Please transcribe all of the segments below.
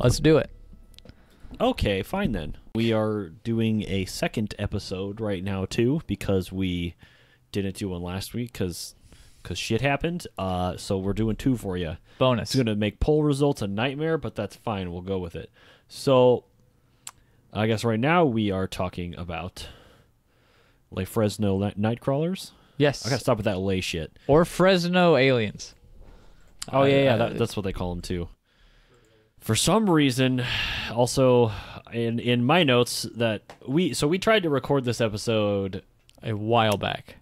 Let's do it. Okay, fine then. We are doing a second episode right now too because we didn't do one last week because shit happened. So we're doing two for you. Bonus. It's gonna make poll results a nightmare, but that's fine. We'll go with it. So I guess right now we are talking about like Fresno Nightcrawlers. Yes. I gotta stop with that lay shit. Or Fresno aliens. Oh yeah, that's what they call them too. For some reason, also in my notes that we tried to record this episode A while back.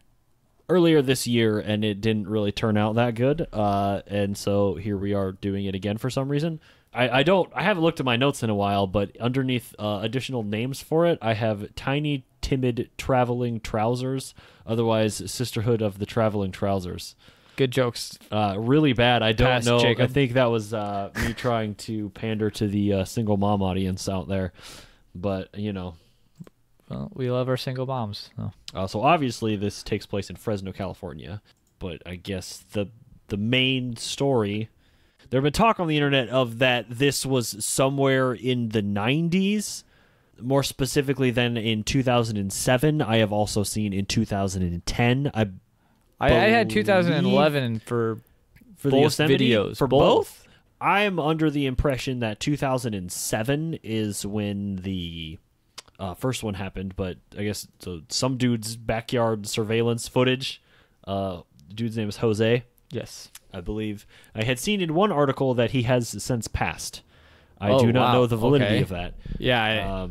earlier this year and it didn't really turn out that good. And so here we are doing it again for some reason. I haven't looked at my notes in a while, but underneath additional names for it, I have Tiny Timid Traveling Trousers, otherwise Sisterhood of the Traveling Trousers. Good jokes. Really bad. I don't Pass, know. Jacob. I think that was me trying to pander to the single mom audience out there. But, you know. Well, we love our single moms. So. So obviously this takes place in Fresno, California. But I guess the main story... There have been talk on the internet of that this was somewhere in the 90s. More specifically than in 2007. I have also seen in 2010. I had 2011 for the both Yosemite? videos. For both? I'm under the impression that 2007 is when the first one happened, but I guess some dude's backyard surveillance footage. Dude's name is Jose, Yes. I believe. I had seen in one article that he has since passed. I do not know the validity of that. Yeah.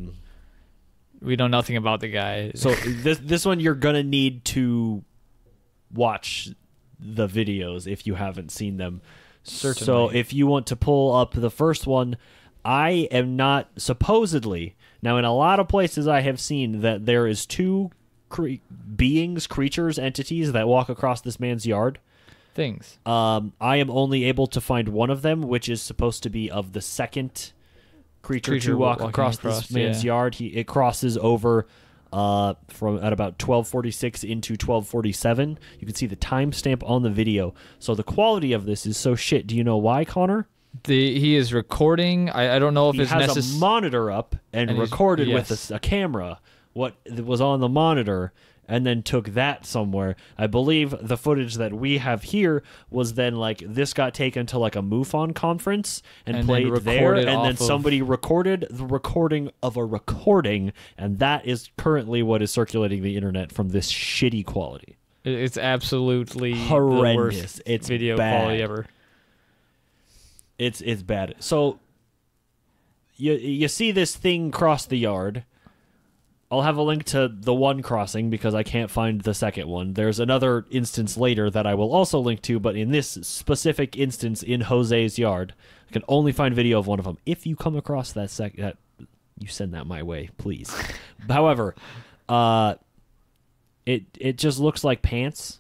We know nothing about the guy. So this one you're going to need to watch the videos if you haven't seen them. Certainly. So if you want to pull up the first one, I am not supposedly. Now, in a lot of places I have seen that there is two creatures, entities that walk across this man's yard. Things. I am only able to find one of them, which is supposed to be of the second creature to walk across this man's yard. It crosses over from at about 12:46 into 12:47. You can see the timestamp on the video. So the quality of this is so shit. Do you know why, Connor? He is recording. I don't know if he it's has necessary. a monitor up and recorded with a camera what was on the monitor and then took that somewhere. I believe the footage that we have here was then like this got taken to like a MUFON conference and played there, and then somebody recorded the recording of a recording, and that is currently what is circulating the internet from this shitty quality. It's absolutely horrendous. The worst it's video bad. quality ever. It's bad. So you see this thing cross the yard. I'll have a link to the one crossing because I can't find the second one. There's another instance later that I will also link to, but in this specific instance in Jose's yard, I can only find video of one of them. If you come across that you send that my way, please. However, it just looks like pants.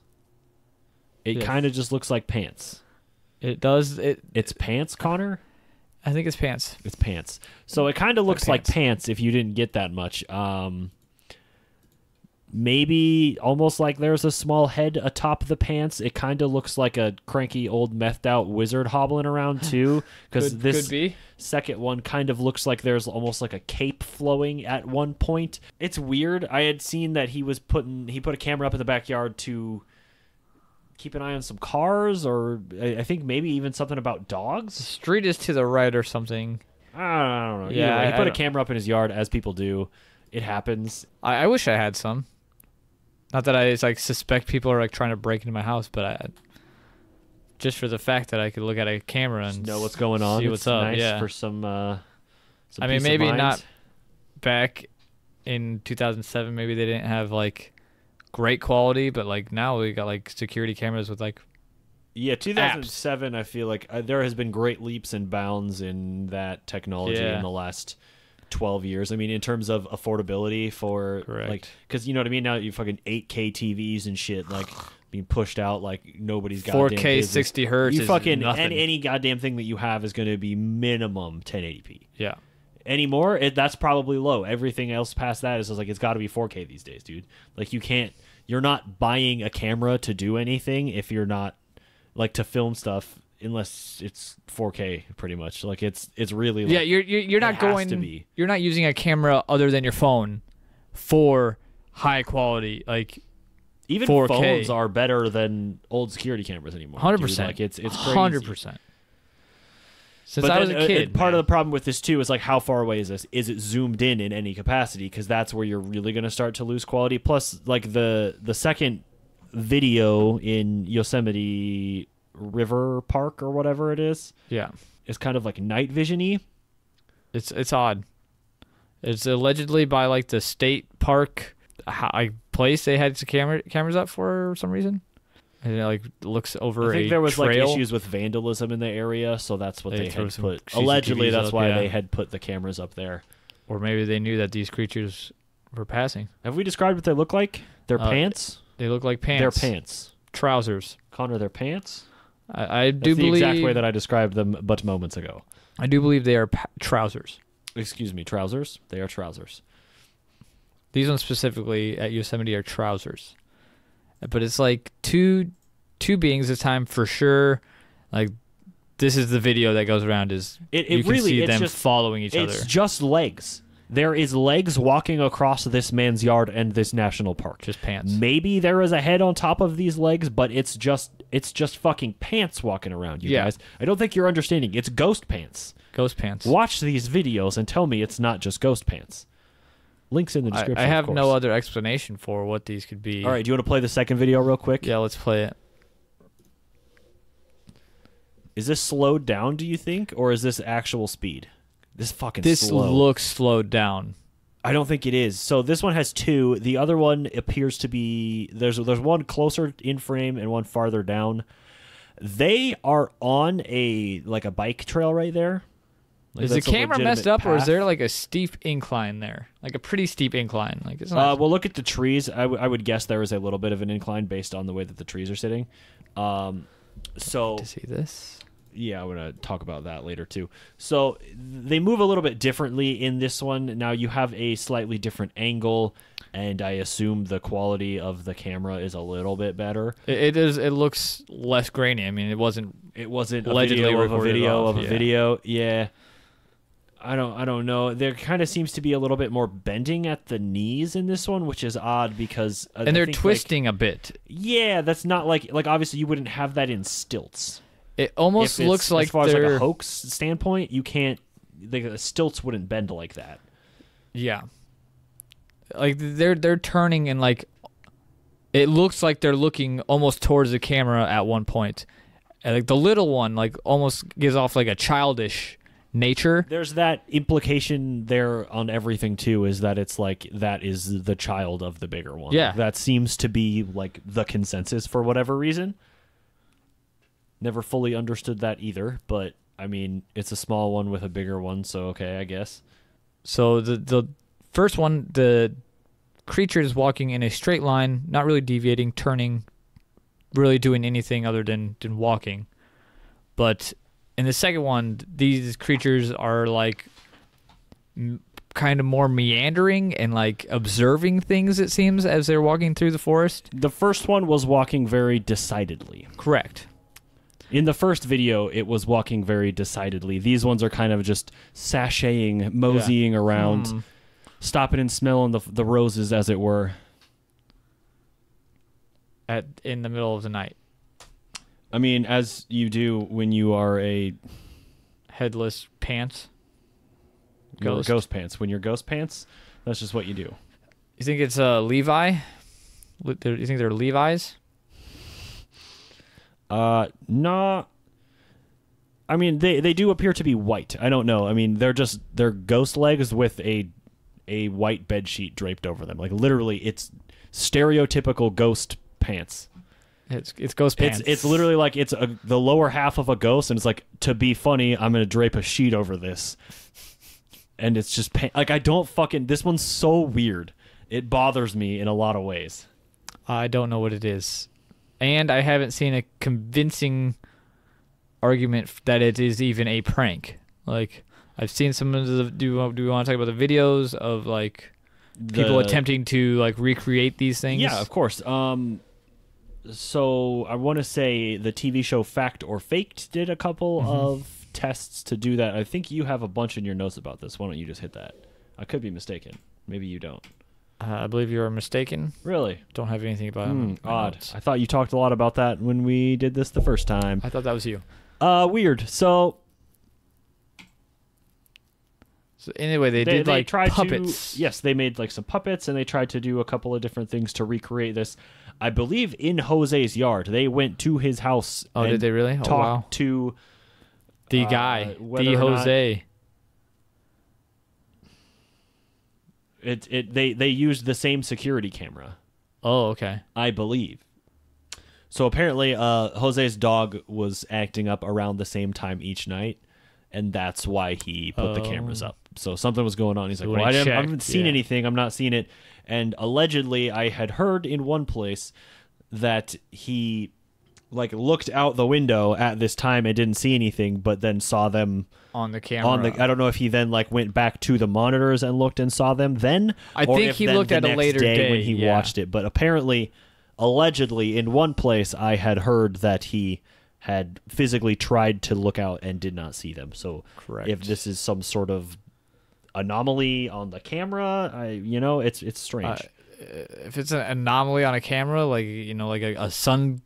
It kind of just looks like pants. It does. It's pants, Connor? I think it's pants. It's pants. So it kind of looks like pants if you didn't get that much. Maybe almost like there's a small head atop the pants. It kind of looks like a cranky old methed out wizard hobbling around too. Because this second one kind of looks like there's almost like a cape flowing at one point. It's weird. I had seen that he put a camera up in the backyard to keep an eye on some cars, or I think maybe even something about dogs. The street is to the right or something. I don't know. Yeah, he put a camera up in his yard, as people do. It happens. I wish I had some. Not that I suspect people are trying to break into my house, but just for the fact that I could look at a camera and know what's going on. See what's up. Nice yeah. For some. I mean, maybe not back in 2007. Maybe they didn't have great quality, but now we got security cameras with 2007 apps. I feel like there has been great leaps and bounds in that technology in the last 12 years. I mean, in terms of affordability for because you know what I mean, now you fucking 8K TVs and shit being pushed out nobody's got 4K 60 hertz. You fucking nothing. any goddamn thing that you have is going to be minimum 1080p. Yeah. Anymore, that's probably low. Everything else past that is it's got to be 4K these days, dude. You're not buying a camera to do anything if you're not to film stuff unless it's 4K, pretty much. Like it's really yeah. You're not going. You're not using a camera other than your phone for high quality. Like even 4K. Phones are better than old security cameras anymore. 100%. Like it's crazy. 100%. Since but I was a kid, part of the problem with this too is like how far away is this? Is it zoomed in any capacity? Because that's where you're really going to start to lose quality. Plus, like the second video in Yosemite River Park or whatever it is, yeah, is kind of like night vision-y. It's odd. It's allegedly by like the state park place they had some cameras up for some reason. And it like looks over. I think there was trail. like issues with vandalism in the area, so that's what they had put. CCTVs Allegedly, that's up, why yeah. they had put the cameras up there. Or maybe they knew that these creatures were passing. Have we described what they look like? Their pants? They look like pants. Their pants. Trousers. Connor, their pants? I do That's the believe exact way that I described them but moments ago. I do believe they are trousers. Excuse me, trousers? They are trousers. These ones specifically at Yosemite are trousers. But it's like two beings this time for sure. Like this is the video that goes around is you can really see it's them just, following each other. It's just legs. There is legs walking across this man's yard and this national park. Just pants. Maybe there is a head on top of these legs, but it's just fucking pants walking around, you guys. I don't think you're understanding. It's ghost pants. Ghost pants. Watch these videos and tell me it's not just ghost pants. Links in the description. I have no other explanation for what these could be. All right, do you want to play the second video real quick? Yeah, let's play it. Is this slowed down, do you think, or is this actual speed? This fucking This slow. looks slowed down. I don't think it is. So this one has two. The other one appears to be there's one closer in frame and one farther down. They are on a bike trail right there. Like is the camera messed up, path. or is there like a steep incline there? Like a pretty steep incline. Like it's not. Well, look at the trees. I would guess there is a little bit of an incline based on the way that the trees are sitting. So to see this. Yeah, I'm going to talk about that later, too. So they move a little bit differently in this one. Now, you have a slightly different angle, and I assume the quality of the camera is a little bit better. It is. It looks less grainy. I mean, it wasn't allegedly a video of a video. Yeah. I don't know. There kind of seems to be a little bit more bending at the knees in this one, which is odd because... and they're twisting a bit. Yeah, that's not like obviously you wouldn't have that in stilts. It almost looks like as far as like a hoax standpoint, you can't. The stilts wouldn't bend like that. Yeah, like they're turning and like it looks like they're looking almost towards the camera at one point. And like the little one, like almost gives off like a childish nature. There's that implication there on everything too, is that it's like that is the child of the bigger one. Yeah, that seems to be like the consensus for whatever reason. Never fully understood that either, but I mean, it's a small one with a bigger one, so okay, I guess. So the first one, the creature is walking in a straight line, not really deviating, turning, really doing anything other than walking. But in the second one, these creatures are like kind of more meandering and like observing things, it seems, as they're walking through the forest. The first one was walking very decidedly. Correct. In the first video, it was walking very decidedly. These ones are kind of just sashaying, moseying around, stopping and smelling the roses, as it were. In the middle of the night. I mean, as you do when you are a... headless pants. Ghost pants. When you're ghost pants, that's just what you do. You think it's Levi? You think they're Levi's? No. I mean, they do appear to be white. I don't know. I mean, they're ghost legs with a white bed sheet draped over them. Like literally, it's stereotypical ghost pants. It's ghost pants. It's literally like it's the lower half of a ghost, and it's like, to be funny, I'm gonna drape a sheet over this, and it's just like I don't fucking. This one's so weird. It bothers me in a lot of ways. I don't know what it is. And I haven't seen a convincing argument that it is even a prank. Like, I've seen some of the... Do we want to talk about the videos of, like, people attempting to, like, recreate these things? Yeah, of course. So I want to say the TV show Fact or Faked did a couple of tests to do that. I think you have a bunch in your notes about this. Why don't you just hit that? I could be mistaken. Maybe you don't. I believe you are mistaken. Really? Don't have anything about it. Odd. I thought you talked a lot about that when we did this the first time. I thought that was you. Weird. So anyway, they did like tried puppets. Yes, they made like some puppets, and they tried to do a couple of different things to recreate this. I believe in Jose's yard. They went to his house. Oh, and did they really? Talked Oh, wow. to The guy, whether the or not- Jose. They used the same security camera, Oh, okay. I believe. So apparently, Jose's dog was acting up around the same time each night, and that's why he put the cameras up. So something was going on. He's like, when "Well, he I checked, haven't seen anything. I'm not seeing it." And allegedly, I had heard in one place that he like looked out the window at this time and didn't see anything, but then saw them On the camera. I don't know if he then like went back to the monitors and looked and saw them then. I or think if he then looked the at a next later day, when he yeah. watched it. But apparently, allegedly, in one place, I had heard that he had physically tried to look out and did not see them. So Correct. if this is some sort of anomaly on the camera, it's strange. If it's an anomaly on a camera, like like a sun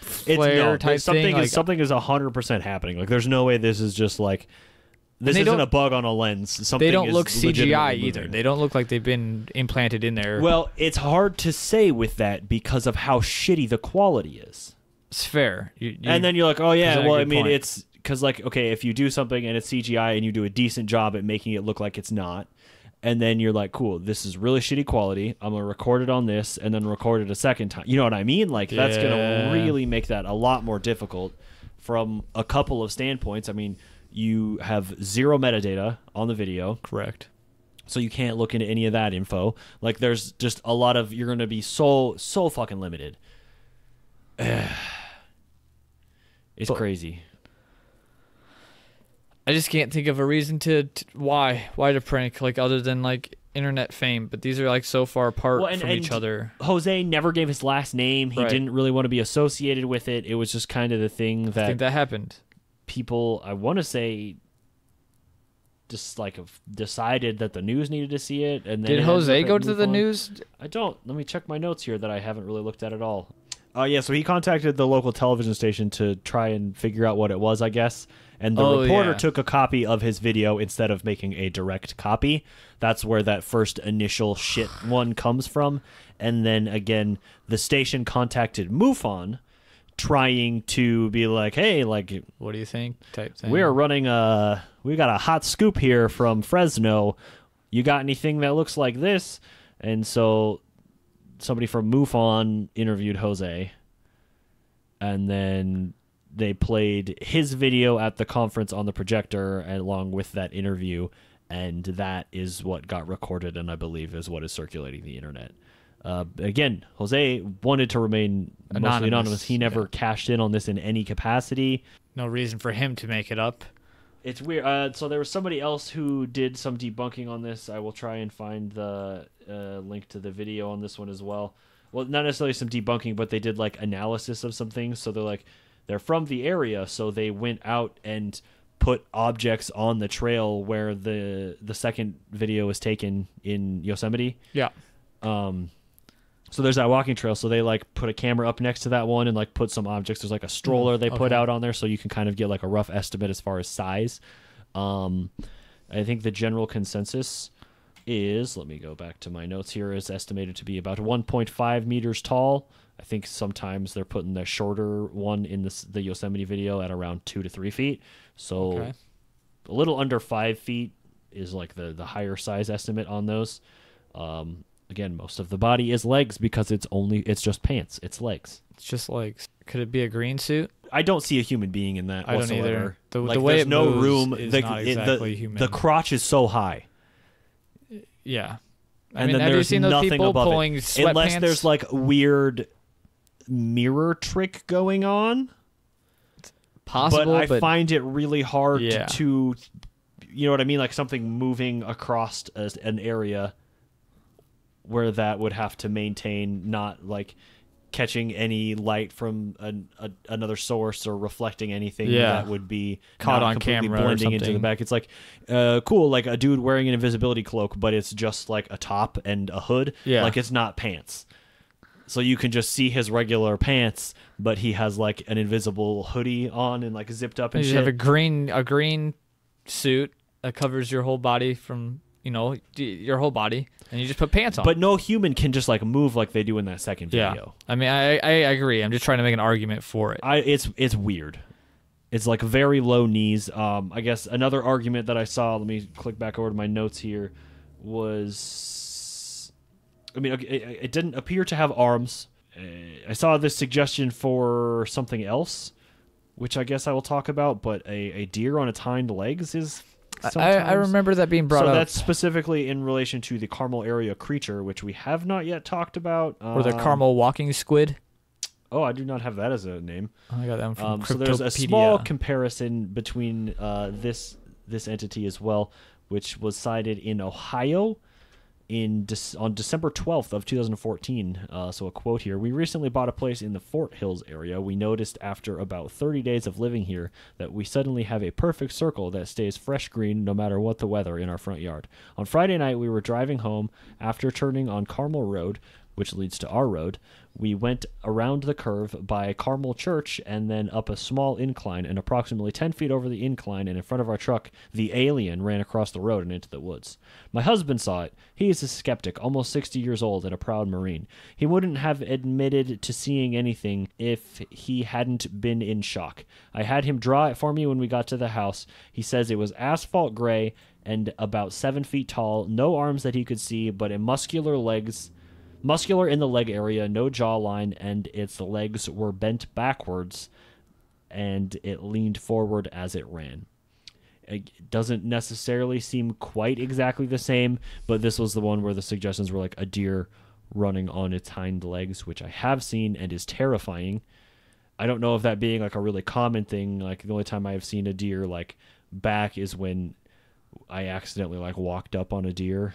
flare type thing, like, something is 100% happening. Like there's no way this is just like this they isn't don't- a bug on a lens. Something they don't is look CGI legitimately either. moving. They don't look like they've been implanted in there. Well, it's hard to say with that because of how shitty the quality is. It's fair. And then you're like, oh yeah, present a well, I good mean, point. it's because like, okay, if you do something and it's CGI and you do a decent job at making it look like it's not, and then you're like, cool, this is really shitty quality. I'm gonna record it on this and then record it a second time. You know what I mean? Like that's gonna Yeah. really make that a lot more difficult from a couple of standpoints. I mean, you have zero metadata on the video. correct. So you can't look into any of that info. Like there's just a lot of, you're going to be so fucking limited. It's crazy. I just can't think of a reason to why to prank, like other than like internet fame. But these are like so far apart from each other. Jose never gave his last name. He Right. didn't really want to be associated with it. It was just kind of the thing I that think that happened. people, I want to say, just like have decided that the news needed to see it. And then Did it Jose ended up go at to the MUFON. news? I don't. Let me check my notes here that I haven't really looked at all. Yeah, so he contacted the local television station to try and figure out what it was, I guess. And the reporter yeah. took a copy of his video instead of making a direct copy. That's where that first initial shit one comes from. And then again, the station contacted MUFON trying to be like, hey, like, What do you think? Type thing. we're running we got a hot scoop here from Fresno. You got anything that looks like this? And so somebody from MUFON interviewed Jose, and then they played his video at the conference on the projector along with that interview, and that is what got recorded and I believe is what is circulating the internet. Again, Jose wanted to remain mostly anonymous. He never cashed in on this in any capacity. No reason for him to make it up. It's weird. So there was somebody else who did some debunking on this. I will try and find the link to the video on this one as well. Well, not necessarily some debunking, but they did like analysis of some things. So they're from the area, so they went out and put objects on the trail where the second video was taken in Yosemite. Yeah. So there's that walking trail. So they like put a camera up next to that one and like put some objects. There's like a stroller they put okay. out on there, so you can kind of get like a rough estimate as far as size. I think the general consensus is, let me go back to my notes here, is estimated to be about 1.5 meters tall. I think sometimes they're putting the shorter one in the Yosemite video at around 2 to 3 feet. So Okay. a little under 5 feet is like the higher size estimate on those. Again, most of the body is legs because it's just pants. It's legs. It's just like, could it be a green suit? I don't see a human being in that I don't whatsoever. either. The Like, way there's it no moves room. is The- not it- exactly human. The crotch is so high. Yeah. I And mean, then have you there's seen those nothing people above pulling it. sweatpants? Unless there's like a weird mirror trick going on. possible, But I find it really hard Yeah. to, you know what I mean? Like something moving across an area where that would have to maintain not like catching any light from another source or reflecting anything that would be caught on completely camera blending or into the something. back. It's like cool, like a dude wearing an invisibility cloak, but it's just like a top and a hood. Yeah. Like it's not pants. So you can just see his regular pants, but he has like an invisible hoodie on and like zipped up and You shit. have a green suit that covers your whole body from your whole body, and you just put pants on. But no human can just like move like they do in that second video. yeah, I mean, I agree. I'm just trying to make an argument for it. It's weird. It's like very low knees. I guess another argument that I saw, let me click back over to my notes here, was, I mean, it didn't appear to have arms. I saw this suggestion for something else, which I guess I will talk about, but a deer on its hind legs is... I remember that being brought up. So that's specifically in relation to the Carmel area creature, which we have not yet talked about. Or the Carmel walking squid. Oh, I do not have that as a name. I got that from So there's a small comparison between this entity as well, which was sighted in Ohio on December 12th of 2014. So a quote here: "We recently bought a place in the Fort Hills area. We noticed after about 30 days of living here that we suddenly have a perfect circle that stays fresh green no matter what the weather in our front yard. On Friday night, we were driving home after turning on Carmel Road, which leads to our road. We went around the curve by Carmel Church and then up a small incline, and approximately 10 feet over the incline and in front of our truck, the alien ran across the road and into the woods. My husband saw it. He is a skeptic, almost 60 years old and a proud Marine. He wouldn't have admitted to seeing anything if he hadn't been in shock. I had him draw it for me when we got to the house. He says it was asphalt gray and about 7 feet tall, no arms that he could see, but a muscular in the leg area, no jawline, and its legs were bent backwards, and it leaned forward as it ran. It doesn't necessarily seem quite exactly the same, but this was the one where the suggestions were like a deer running on its hind legs, which I have seen and is terrifying. I don't know if that being like a really common thing. Like the only time I have seen a deer like back is when I accidentally like walked up on a deer.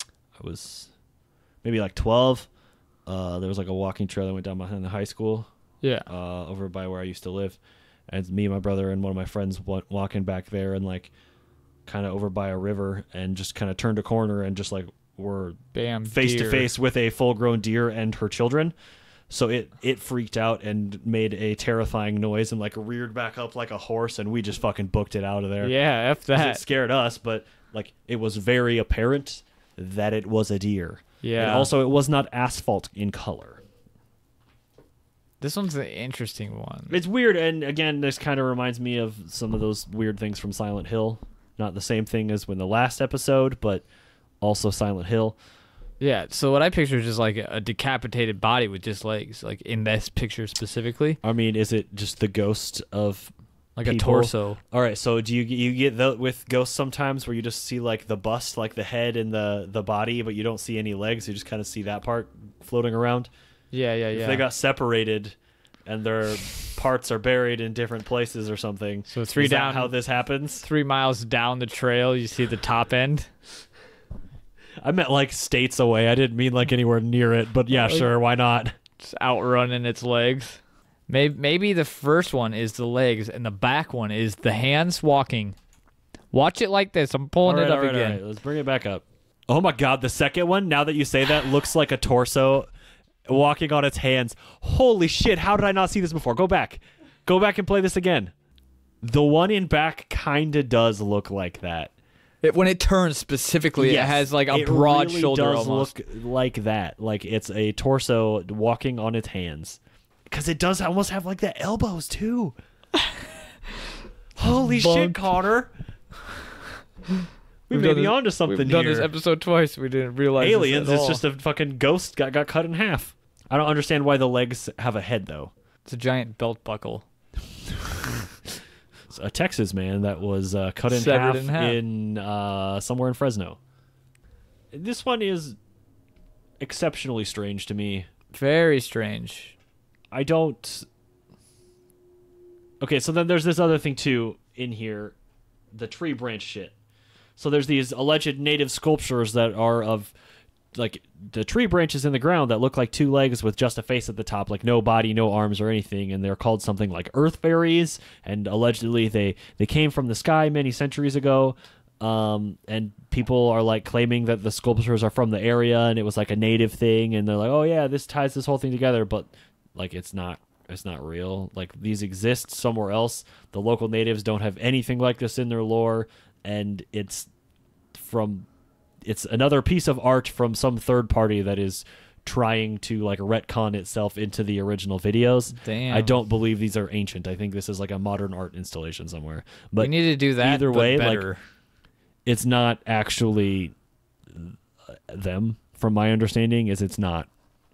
I was maybe like 12. There was like a walking trail that went down behind the high school. Yeah. Over by where I used to live. And me and my brother and one of my friends went walking back there and like kind of over by a river and just kind of turned a corner and just like were face to face with a full grown deer and her children. So it freaked out and made a terrifying noise and like reared back up like a horse, and we just fucking booked it out of there. Yeah, F 'Cause that. it scared us, but like it was very apparent that it was a deer. Yeah. And also it was not asphalt in color. This one's an interesting one. It's weird, and again, this kind of reminds me of some of those weird things from Silent Hill. Not the same thing as when the last episode, but also Silent Hill. Yeah, so what I picture is just like a decapitated body with just legs, like in this picture specifically. I mean, is it just the ghost of Like people? a torso. All right, so do you get that with ghosts sometimes where you just see like the bust, like the head and the body, but you don't see any legs, you just kind of see that part floating around? Yeah. If they got separated and their parts are buried in different places or something. So is that how this happens? 3 miles down the trail, you see the top end. I meant like states away. I didn't mean like anywhere near it, but yeah, sure, why not? Just outrunning its legs. Maybe the first one is the legs and the back one is the hands walking. Watch it like this. I'm pulling it up again. All right, let's bring it back up. Oh my god, the second one, now that you say that, looks like a torso walking on its hands. Holy shit, how did I not see this before? Go back and play this again. The one in back kind of does look like that. When it turns specifically, Yes, it has like a broad really shoulder does almost. look like that. Like it's a torso walking on its hands. Because it does almost have like the elbows too. Holy shit, Connor. We may be onto something We've here. done this episode twice. We didn't realize Aliens, this at it's all. just a fucking ghost got cut in half. I don't understand why the legs have a head though. It's a giant belt buckle. It's a Texas man that was cut in Severed half in half. somewhere in Fresno. This one is exceptionally strange to me. Very strange. I don't... Okay, so then there's this other thing too in here. The tree branch shit. So there's these alleged native sculptures that are of like the tree branches in the ground that look like two legs with just a face at the top, like no body, no arms or anything, and they're called something like earth fairies, and allegedly they came from the sky many centuries ago. And people are like claiming that the sculptures are from the area and it was like a native thing, and they're like, oh yeah, this ties this whole thing together, but like it's not real. Like these exist somewhere else. The local natives don't have anything like this in their lore, and it's another piece of art from some third party that is trying to like retcon itself into the original videos. Damn. I don't believe these are ancient. I think this is like a modern art installation somewhere. But we need to do that either but way, better. like it's not actually them. From my understanding, it's not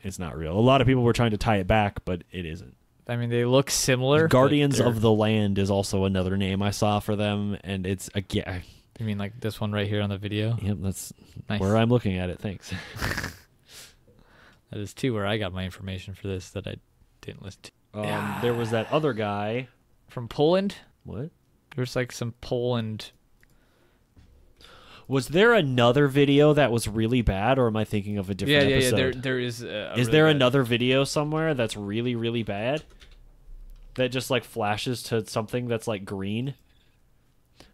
real. A lot of people were trying to tie it back, but it isn't. I mean, they look similar. Guardians of the Land is also another name I saw for them, and it's again. You mean like this one right here on the video? Yep, that's Nice. where I'm looking at it. Thanks. That is too where I got my information for this that I didn't listen to. There was that other guy. From Poland? What? There's like some Poland. Was there another video that was really bad, or am I thinking of a different episode? Yeah. There is. Is really there bad. another video somewhere that's really, really bad? That just like flashes to something that's like green?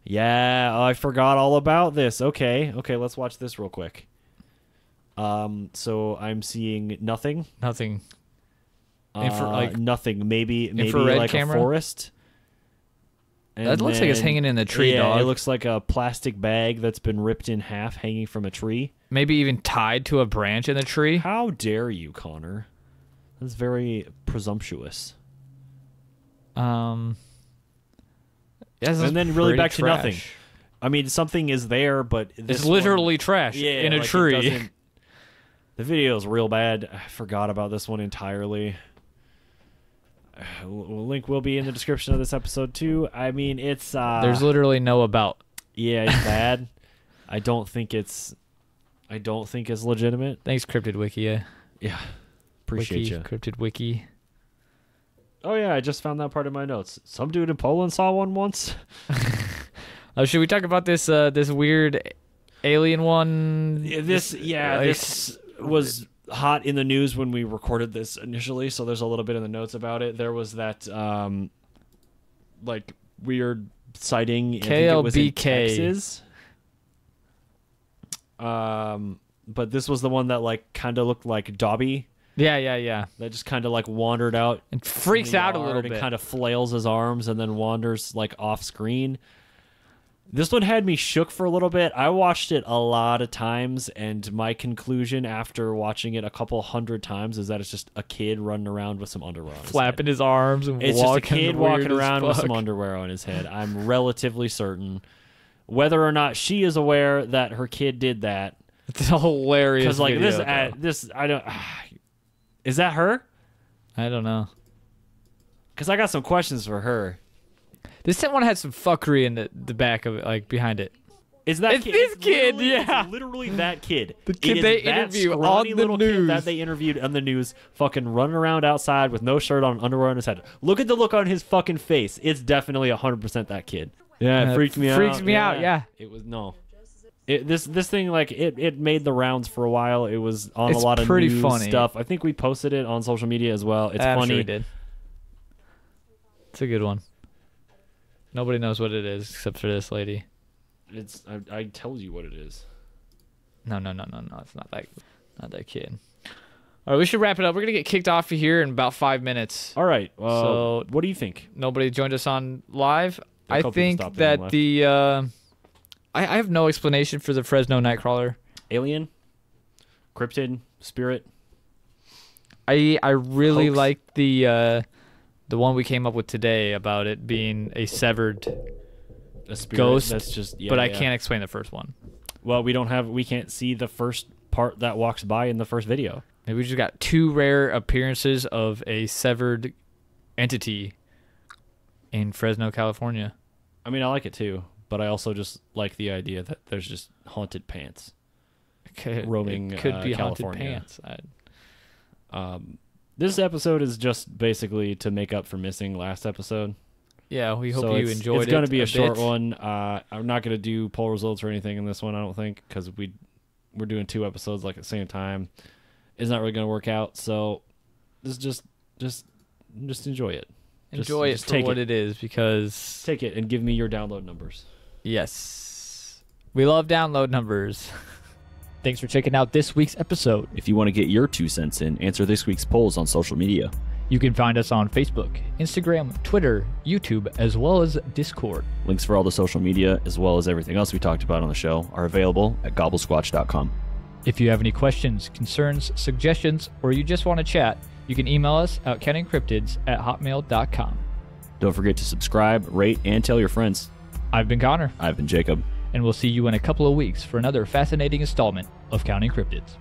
Yeah, I forgot all about this. Okay, let's watch this real quick. So I'm seeing nothing. Nothing. Nothing. Maybe infrared like camera? a forest. And That looks like it's hanging in the tree, yeah, dog. it looks like a plastic bag that's been ripped in half, hanging from a tree. Maybe even tied to a branch in the tree. How dare you, Connor? That's very presumptuous. Yeah, and then really back trash. to nothing. I mean, something is there, but It's literally trash in a like, tree. The video is real bad. I forgot about this one entirely. Link will be in the description of this episode too. I mean, it's There's literally no about. Yeah, it's bad. I don't think it's legitimate. Thanks, Cryptid Wiki. Yeah, appreciate you. Cryptid Wiki. Oh yeah, I just found that part of my notes. Some dude in Poland saw one once. Should we talk about this this weird alien one? This was hot in the news when we recorded this initially, so there's a little bit in the notes about it. There was that like weird sighting. I think it was in Texas. But this was the one that like kind of looked like Dobby. Yeah. That just kind of like wandered out and freaks out a little bit. And kind of flails his arms and then wanders like off screen. This one had me shook for a little bit. I watched it a lot of times, and my conclusion after watching it a couple hundred times is that it's just a kid running around with some underwear on his flapping head. his arms and it's walking. It's just a kid walking around with some underwear on his head. I'm relatively certain. Whether or not she is aware that her kid did that. It's a hilarious Because like video, this I don't. Is that her? I don't know. Because I got some questions for her. This one had some fuckery in the back of it, like behind it. Is that it's kid? this kid, yeah. It's literally that kid. The kid they interview on the little news. Kid that they interviewed on the news, fucking running around outside with no shirt on, underwear on his head. Look at the look on his fucking face. It's definitely 100% that kid. Yeah, it freaked me out. Freaks me out, yeah. It was no. This thing like it made the rounds for a while. It was on a lot of pretty news funny stuff. I think we posted it on social media as well. It's I'm funny. sure we did. It's a good one. Nobody knows what it is except for this lady. It's I tell you what it is. No. It's not that kid. All right, we should wrap it up. We're gonna get kicked off of here in about 5 minutes. All right. So what do you think? Nobody joined us on live. I couple think people stopped that and the I have no explanation for the Fresno Nightcrawler. Alien, cryptid, spirit. I really Hoax. like the one we came up with today about it being a severed Spirit, ghost. that's just but I can't explain the first one. Well, we can't see the first part that walks by in the first video. Maybe we just got 2 rare appearances of a severed entity in Fresno, California. I mean, I like it too, but I also just like the idea that there's just haunted pants roaming. It could be California. haunted pants. This episode is just basically to make up for missing last episode. Yeah, we hope So you enjoyed it. It's going to be a short bit. one. I'm not going to do poll results or anything in this one, I don't think, because we're doing 2 episodes like at the same time. It's not really going to work out. So just enjoy it. Enjoy it for what it is, because take it and give me your download numbers. Yes, we love download numbers. Thanks for checking out this week's episode. If you want to get your 2 cents in, answer this week's polls on social media. You can find us on Facebook, Instagram, Twitter, YouTube, as well as Discord. Links for all the social media, as well as everything else we talked about on the show, are available at gobblesquatch.com. If you have any questions, concerns, suggestions, or you just want to chat, you can email us at countingcryptids@hotmail.com. Don't forget to subscribe, rate, and tell your friends. I've been Connor. I've been Jacob. And we'll see you in a couple of weeks for another fascinating installment of Counting Cryptids.